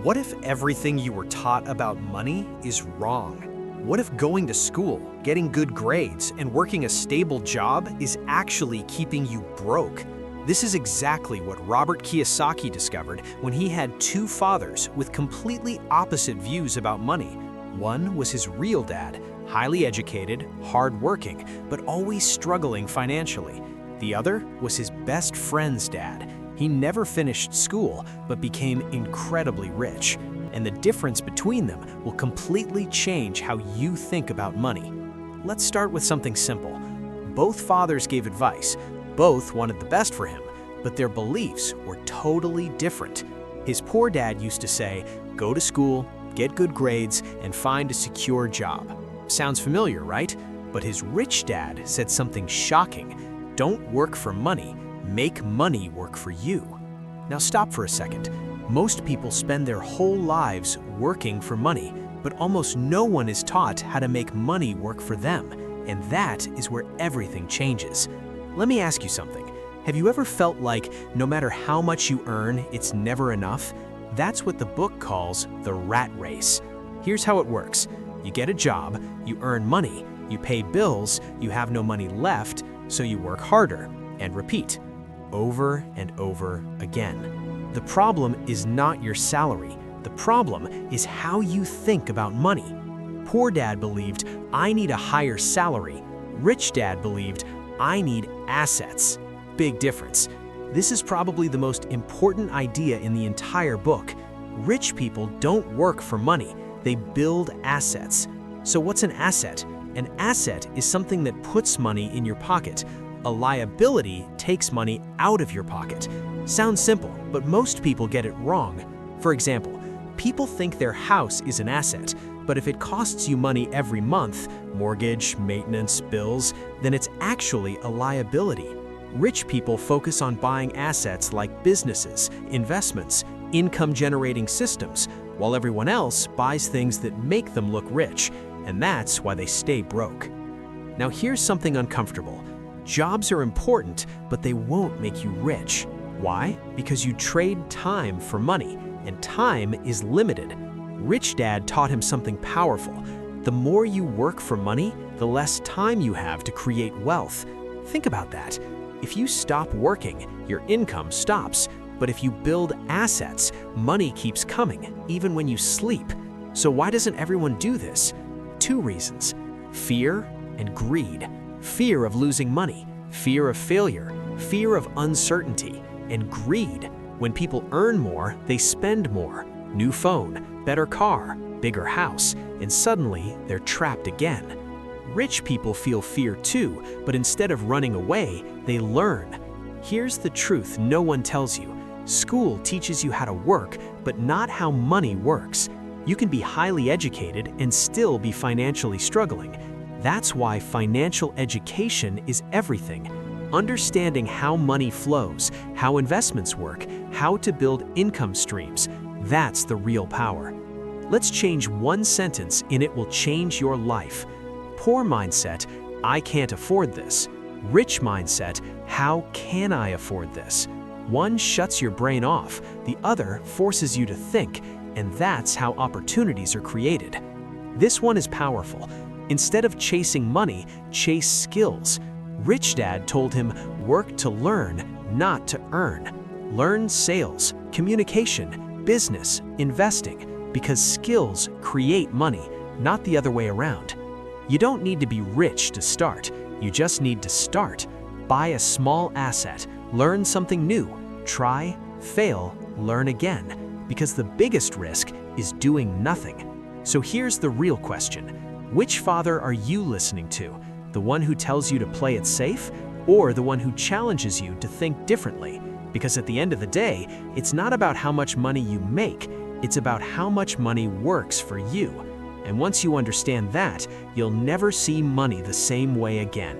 What if everything you were taught about money is wrong? What if going to school, getting good grades, and working a stable job is actually keeping you broke? This is exactly what Robert Kiyosaki discovered when he had two fathers with completely opposite views about money. One was his real dad, highly educated, hardworking, but always struggling financially. The other was his best friend's dad. He never finished school, but became incredibly rich. And the difference between them will completely change how you think about money. Let's start with something simple. Both fathers gave advice. Both wanted the best for him, but their beliefs were totally different. His poor dad used to say, "Go to school, get good grades, and find a secure job." Sounds familiar, right? But his rich dad said something shocking. "Don't work for money. Make money work for you." Now stop for a second. Most people spend their whole lives working for money, but almost no one is taught how to make money work for them. And that is where everything changes. Let me ask you something. Have you ever felt like no matter how much you earn, it's never enough? That's what the book calls the rat race. Here's how it works. You get a job, you earn money, you pay bills, you have no money left, so you work harder, and repeat. Over and over again. The problem is not your salary. The problem is how you think about money. Poor dad believed, "I need a higher salary." Rich dad believed, "I need assets." Big difference. This is probably the most important idea in the entire book. Rich people don't work for money. They build assets. So what's an asset? An asset is something that puts money in your pocket. A liability takes money out of your pocket. Sounds simple, but most people get it wrong. For example, people think their house is an asset, but if it costs you money every month, mortgage, maintenance, bills, then it's actually a liability. Rich people focus on buying assets like businesses, investments, income-generating systems, while everyone else buys things that make them look rich, and that's why they stay broke. Now here's something uncomfortable. Jobs are important, but they won't make you rich. Why? Because you trade time for money, and time is limited. Rich dad taught him something powerful. The more you work for money, the less time you have to create wealth. Think about that. If you stop working, your income stops. But if you build assets, money keeps coming, even when you sleep. So why doesn't everyone do this? Two reasons: fear and greed. Fear of losing money, fear of failure, fear of uncertainty, and greed. When people earn more, they spend more. New phone, better car, bigger house, and suddenly they're trapped again. Rich people feel fear too, but instead of running away, they learn. Here's the truth no one tells you. School teaches you how to work, but not how money works. You can be highly educated and still be financially struggling. That's why financial education is everything. Understanding how money flows, how investments work, how to build income streams, that's the real power. Let's change one sentence and it will change your life. Poor mindset, "I can't afford this." Rich mindset, "How can I afford this?" One shuts your brain off, the other forces you to think, and that's how opportunities are created. This one is powerful. Instead of chasing money, chase skills. Rich dad told him, "Work to learn, not to earn." Learn sales, communication, business, investing, because skills create money, not the other way around. You don't need to be rich to start. You just need to start. Buy a small asset, learn something new, try, fail, learn again, because the biggest risk is doing nothing. So here's the real question. Which father are you listening to? The one who tells you to play it safe, or the one who challenges you to think differently? Because at the end of the day, it's not about how much money you make, it's about how much money works for you. And once you understand that, you'll never see money the same way again.